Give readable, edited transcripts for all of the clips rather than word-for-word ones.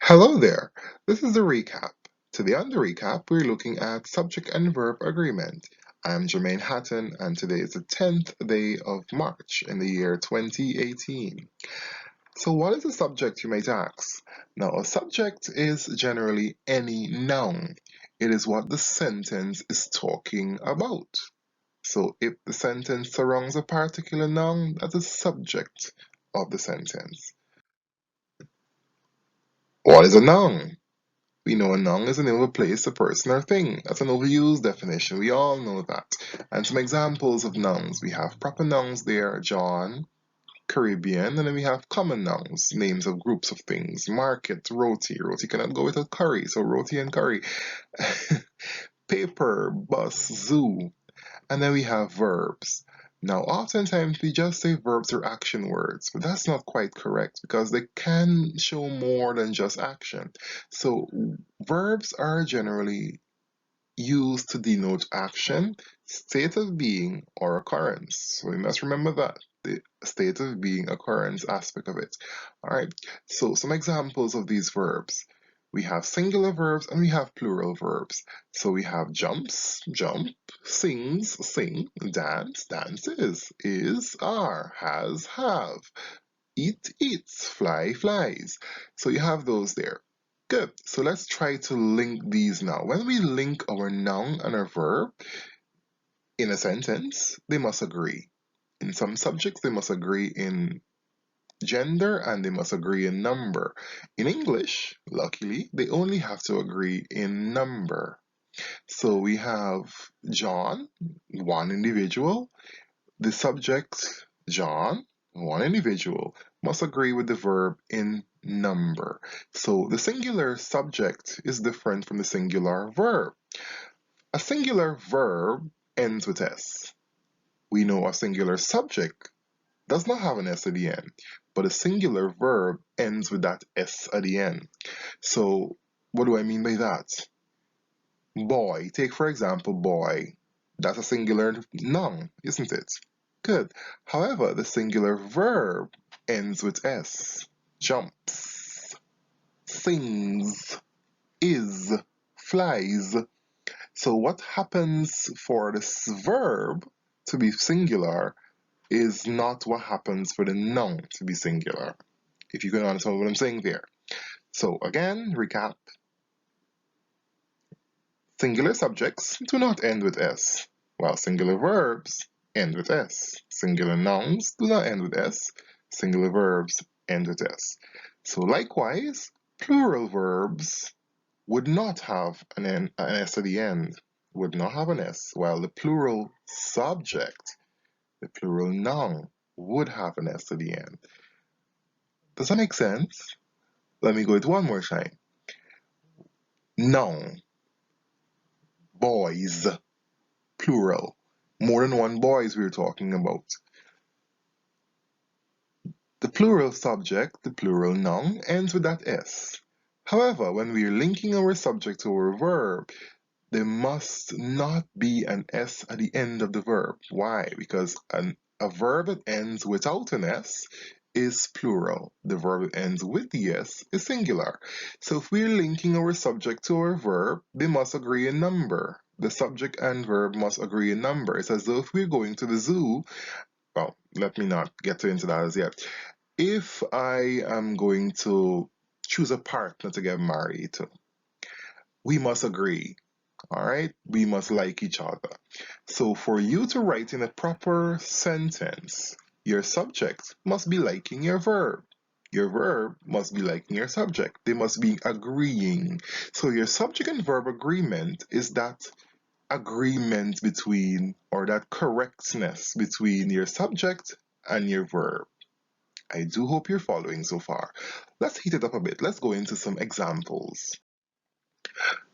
Hello there. This is the recap. Today on the recap, we're looking at subject and verb agreement. I'm Jamain Hatton, and today is the 10th day of March in the year 2018. So, what is a subject, you might ask? Now, a subject is generally any noun. It is what the sentence is talking about. So, if the sentence surrounds a particular noun, that's the subject of the sentence. What is a noun? We know a noun is the name of a place, a person, or thing. That's an overused definition. We all know that. And some examples of nouns. We have proper nouns there, John, Caribbean, and then we have common nouns, names of groups of things. Market, roti. Roti cannot go without curry, so roti and curry. Paper, bus, zoo. And then we have verbs. Now, oftentimes we just say verbs are action words, but that's not quite correct because they can show more than just action. So, verbs are generally used to denote action, state of being, or occurrence. So, we must remember that the state of being, occurrence aspect of it. All right, so some examples of these verbs. We have singular verbs and we have plural verbs. So we have jumps, jump, sings, sing, dance, dances, is, are, has, have, eat, eats, fly, flies. So you have those there. Good. So let's try to link these now. When we link our noun and our verb in a sentence, they must agree. In some subjects, they must agree in gender and they must agree in number. In English, luckily, they only have to agree in number. So we have John, one individual. The subject, John, one individual, must agree with the verb in number. So the singular subject is different from the singular verb. A singular verb ends with S. We know a singular subject does not have an S at the end, but a singular verb ends with that S at the end. So what do I mean by that? Boy, take for example, boy. That's a singular noun, isn't it? Good. However, the singular verb ends with S. Jumps, sings, is, flies. So what happens for this verb to be singular is not what happens for the noun to be singular. If you can understand what I'm saying there. So again, recap. Singular subjects do not end with S, while singular verbs end with S. Singular nouns do not end with S, singular verbs end with S. So likewise, plural verbs would not have an S at the end, would not have an S, while the plural subject, the plural noun, would have an S at the end. Does that make sense? Let me go it one more time. Noun, boys, plural. More than one boys we're talking about. The plural subject, the plural noun, ends with that S. However, when we are linking our subject to our verb, there must not be an S at the end of the verb. Why? Because a verb that ends without an S is plural. The verb that ends with the S is singular. So if we're linking our subject to our verb, they must agree in number. The subject and verb must agree in number. It's as though if we're going to the zoo, well, let me not get into that as yet. If I am going to choose a partner to get married to, we must agree. All right, we must like each other. So for you to write in a proper sentence, your subject must be liking your verb. Your verb must be liking your subject. They must be agreeing. So your subject and verb agreement is that agreement between, or that correctness between your subject and your verb. I do hope you're following so far. Let's heat it up a bit. Let's go into some examples.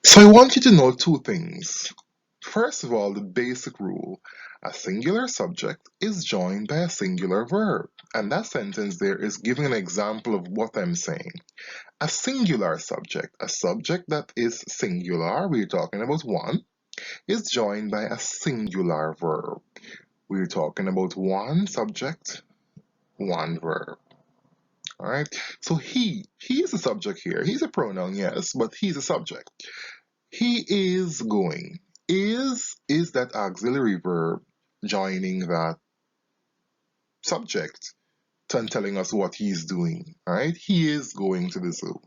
So I want you to know two things. First of all, the basic rule. A singular subject is joined by a singular verb. And that sentence there is giving an example of what I'm saying. A singular subject, a subject that is singular, we're talking about one, is joined by a singular verb. We're talking about one subject, one verb. All right. So he is a subject here. He's a pronoun, yes, but he's a subject. He is going. Is that auxiliary verb joining that subject and telling us what he's doing. All right. He is going to the zoo.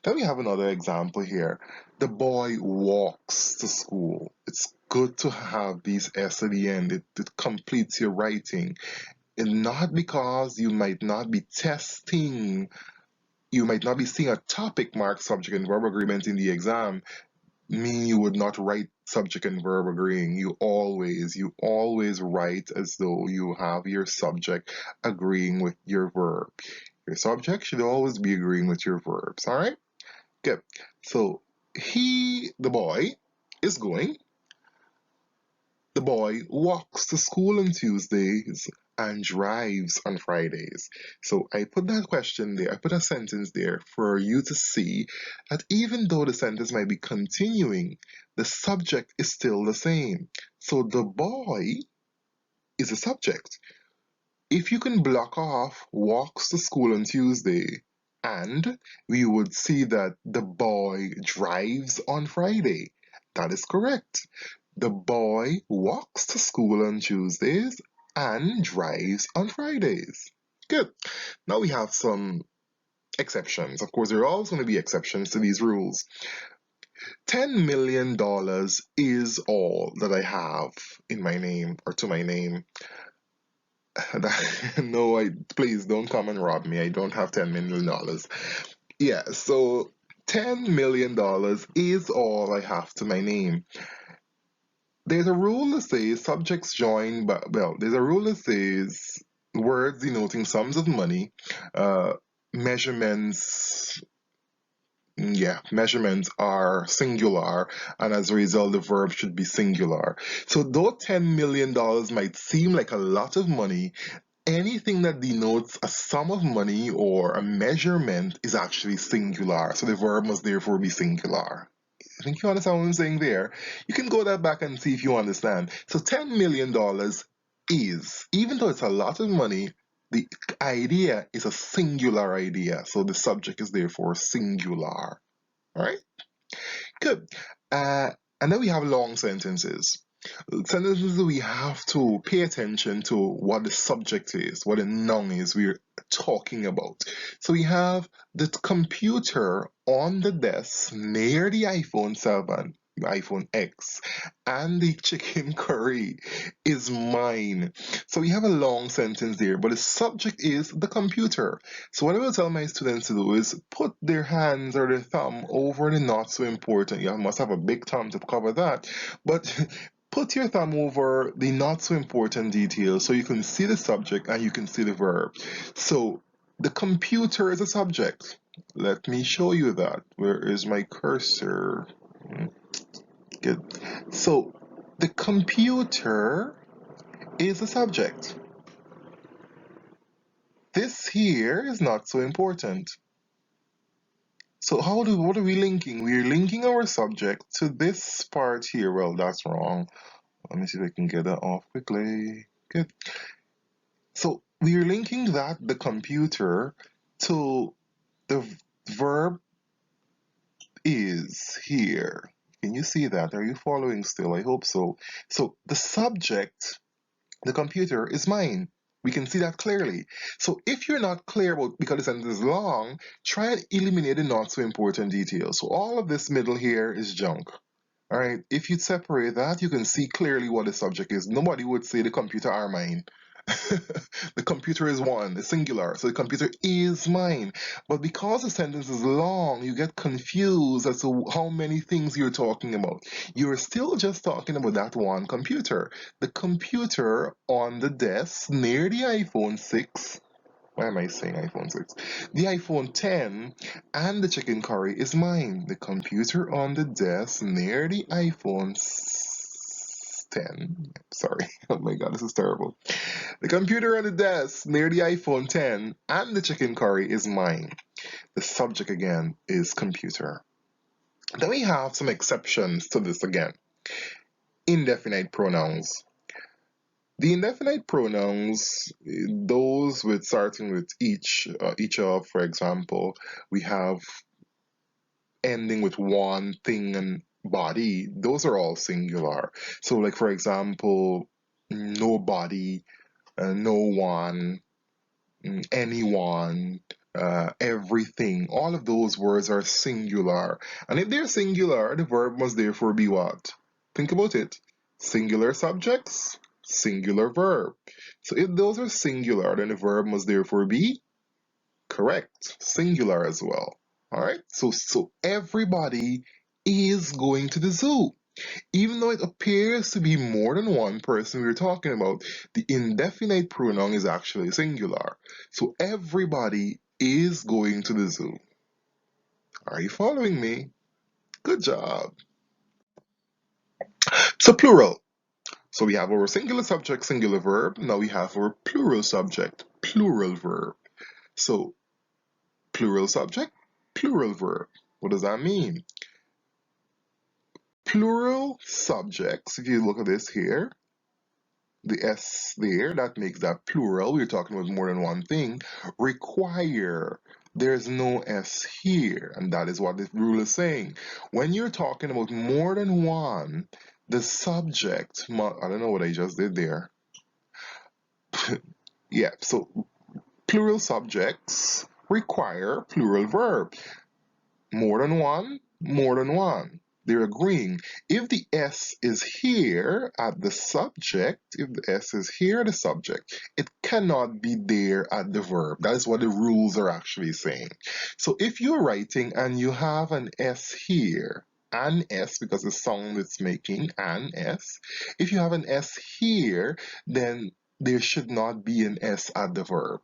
Then we have another example here. The boy walks to school. It's good to have these S at the end. It completes your writing. And not because you might not be testing, you might not be seeing a topic marked subject and verb agreement in the exam, mean you would not write subject and verb agreeing. You always write as though you have your subject agreeing with your verb. Your subject should always be agreeing with your verbs, all right? Good. So the boy, is going. The boy walks to school on Tuesdays and drives on Fridays. So I put that question there, I put a sentence there for you to see that even though the sentence might be continuing, the subject is still the same. So the boy is a subject. If you can block off walks to school on Tuesday, and we would see that the boy drives on Friday. That is correct. The boy walks to school on Tuesdays and drives on Fridays. Good. Now we have some exceptions. Of course, there are always going to be exceptions to these rules. $10 million is all that I have in my name or to my name. No, please don't come and rob me. I don't have $10 million. Yeah, so $10 million is all I have to my name. There's a rule that says subjects join, but there's a rule that says words denoting sums of money, measurements, measurements are singular, and as a result, the verb should be singular. So though $10 million might seem like a lot of money, anything that denotes a sum of money or a measurement is actually singular. So the verb must therefore be singular. I think you understand what I'm saying there. You can go that back and see if you understand. So $10 million is, even though it's a lot of money, the idea is a singular idea. So the subject is therefore singular. All right? Good. And then we have long sentences. Sentences we have to pay attention to what the subject is, what the noun is we're talking about. So we have the computer on the desk near the iPhone 7, iPhone X, and the chicken curry is mine. So we have a long sentence there, but the subject is the computer. So what I will tell my students to do is put their hands or their thumb over the not so important. You must have a big thumb to cover that, but put your thumb over the not so important details so you can see the subject and you can see the verb. So the computer is a subject. Let me show you that. Where is my cursor? Good. So the computer is a subject. This here is not so important. So what are we linking? We're linking our subject to this part here. Well, that's wrong. Let me see if I can get that off quickly. Good. So we're linking the computer, to the verb is here. Can you see that? Are you following still? I hope so. So the subject, the computer, is mine. We can see that clearly. So if you're not clear about, because the sentence is long, try and eliminate the not so important details. So all of this middle here is junk. All right. If you separate that, you can see clearly what the subject is. Nobody would say the computer are mine. The computer is one, it's singular, so the computer is mine. But because the sentence is long, you get confused as to how many things you're talking about. You're still just talking about that one computer. The computer on the desk near the iPhone 6. Why am I saying iPhone 6? The iPhone 10 and the chicken curry is mine. The computer on the desk near the iPhone 10. Sorry. Oh my god, this is terrible. The computer on the desk near the iPhone 10 and the chicken curry is mine. The subject again is computer. Then we have some exceptions to this again. Indefinite pronouns. The indefinite pronouns, those with starting with each of, for example, we have ending with one, thing, and body. Those are all singular. So, like for example, nobody, no one, anyone, everything. All of those words are singular. And if they're singular, the verb must therefore be what? Think about it. Singular subjects, singular verb. So if those are singular, then the verb must therefore be correct, singular as well. All right. So everybody is going to the zoo. Even though it appears to be more than one person we're talking about, the indefinite pronoun is actually singular. So everybody is going to the zoo. Are you following me? Good job. So plural. So we have our singular subject, singular verb. Now we have our plural subject, plural verb. So plural subject, plural verb. What does that mean? Plural subjects, if you look at this here, the S there, that makes that plural. We're talking about more than one thing. Require. There's no S here, and that is what the rule is saying. When you're talking about more than one, the subject, I don't know what I just did there. Yeah, so plural subjects require plural verb. More than one, more than one. They're agreeing. If the S is here at the subject, if the S is here at the subject, it cannot be there at the verb. That is what the rules are actually saying. So if you're writing and you have an S here, an S, because the sound it's making, an S, if you have an S here, then there should not be an S at the verb.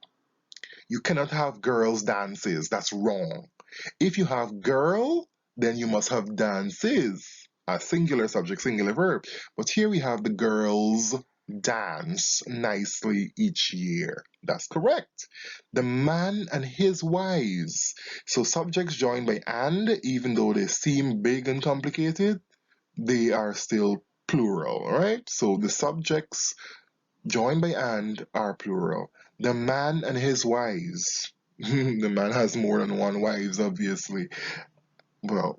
You cannot have girls' dances. That's wrong. If you have girl, then you must have dances. A singular subject, singular verb. But here we have the girls dance nicely each year. That's correct. The man and his wives. So subjects joined by and, even though they seem big and complicated, they are still plural, right? So the subjects joined by and are plural. The man and his wives. The man has more than one wives, obviously. Well,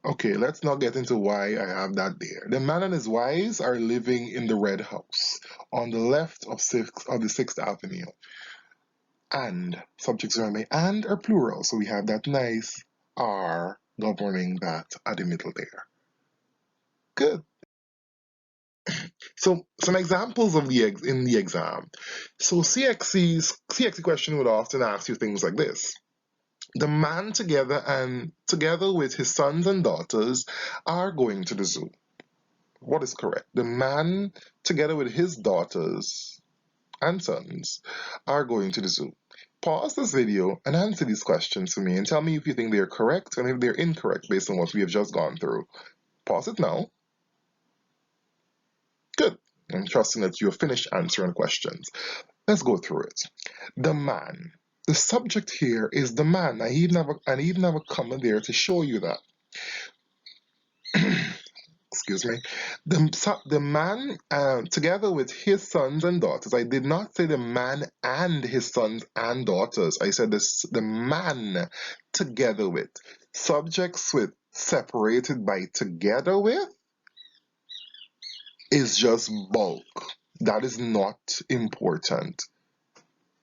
okay, let's not get into why I have that there. The man and his wives are living in the red house on the left of the Sixth Avenue. And subjects joined by and are plural, so we have that nice are governing that at the middle there. Good. So some examples of in the exam. So CXC question would often ask you things like this. The man together with his sons and daughters are going to the zoo. What is correct? The man together with his daughters and sons are going to the zoo. Pause this video and answer these questions for me and tell me if you think they're correct and if they're incorrect based on what we have just gone through. Pause it now. Good. I'm trusting that you have finished answering questions. Let's go through it. The man. The subject here is the man. I even have a comma there to show you that. Excuse me. The man together with his sons and daughters. I did not say the man and his sons and daughters. I said the man together with. Subjects with separated by together with is just bulk. That is not important.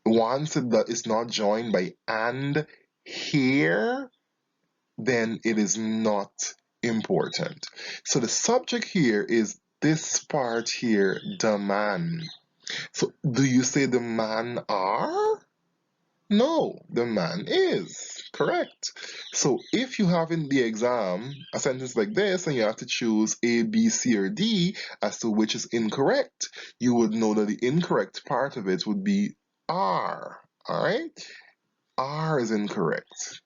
Once that is not joined by and here, then it is not important. So the subject here is this part here, the man. So do you say the man are? No, the man is. Correct. So if you have in the exam a sentence like this and you have to choose A, B, C, or D as to which is incorrect, you would know that the incorrect part of it would be are. All right? R is incorrect.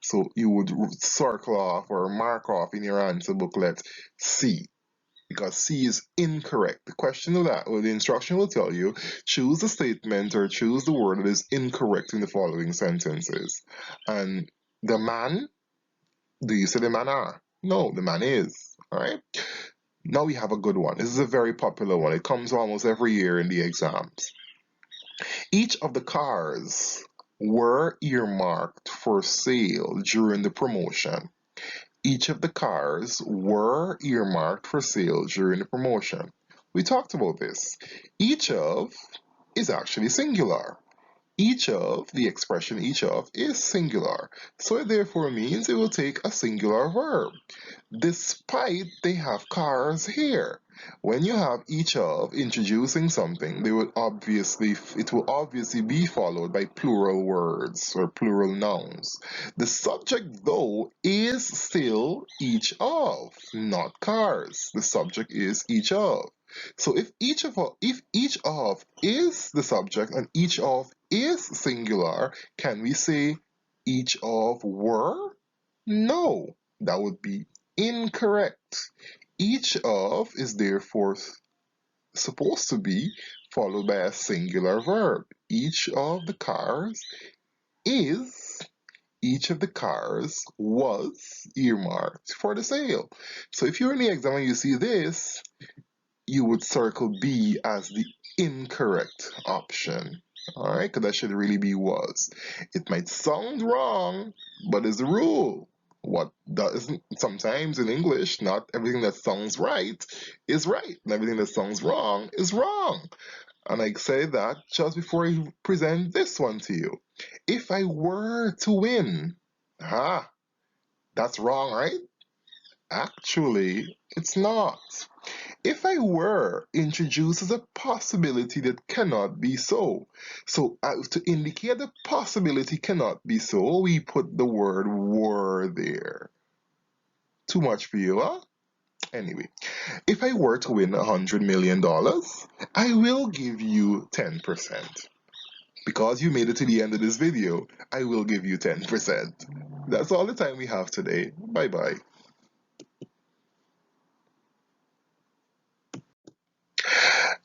So you would circle off or mark off in your answer booklet C, because C is incorrect. The question of that, or the instruction will tell you, choose the statement or choose the word that is incorrect in the following sentences. And the man, do you say the man are? No, the man is. All right. Now we have a good one. This is a very popular one. It comes almost every year in the exams. Each of the cars were earmarked for sale during the promotion. Each of the cars were earmarked for sale during the promotion. We talked about this. Each of is actually singular. Each of, the expression each of, is singular. So it therefore means it will take a singular verb. Despite they have cars here. When you have each of introducing something, it will obviously be followed by plural words or plural nouns. The subject though is still each of, not cars. The subject is each of. So if each of is the subject and each of is singular, can we say each of were? No, that would be incorrect. Each of is therefore supposed to be followed by a singular verb. Each of the cars is, each of the cars was earmarked for the sale. So if you're in the exam and you see this, you would circle B as the incorrect option. Alright, because that should really be was. It might sound wrong, but it's the rule. What doesn't, sometimes in English, not everything that sounds right is right, and everything that sounds wrong is wrong. And I say that just before I present this one to you. If I were to win, that's wrong, right? Actually, it's not. If I were introduces a possibility that cannot be so. So to indicate the possibility cannot be so, we put the word were there. Too much for you, huh? Anyway, if I were to win $100 million, I will give you 10%. Because you made it to the end of this video, I will give you 10%. That's all the time we have today. Bye bye.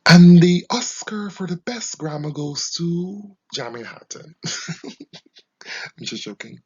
And the Oscar for the best grammar goes to Jamain Hatton. I'm just joking.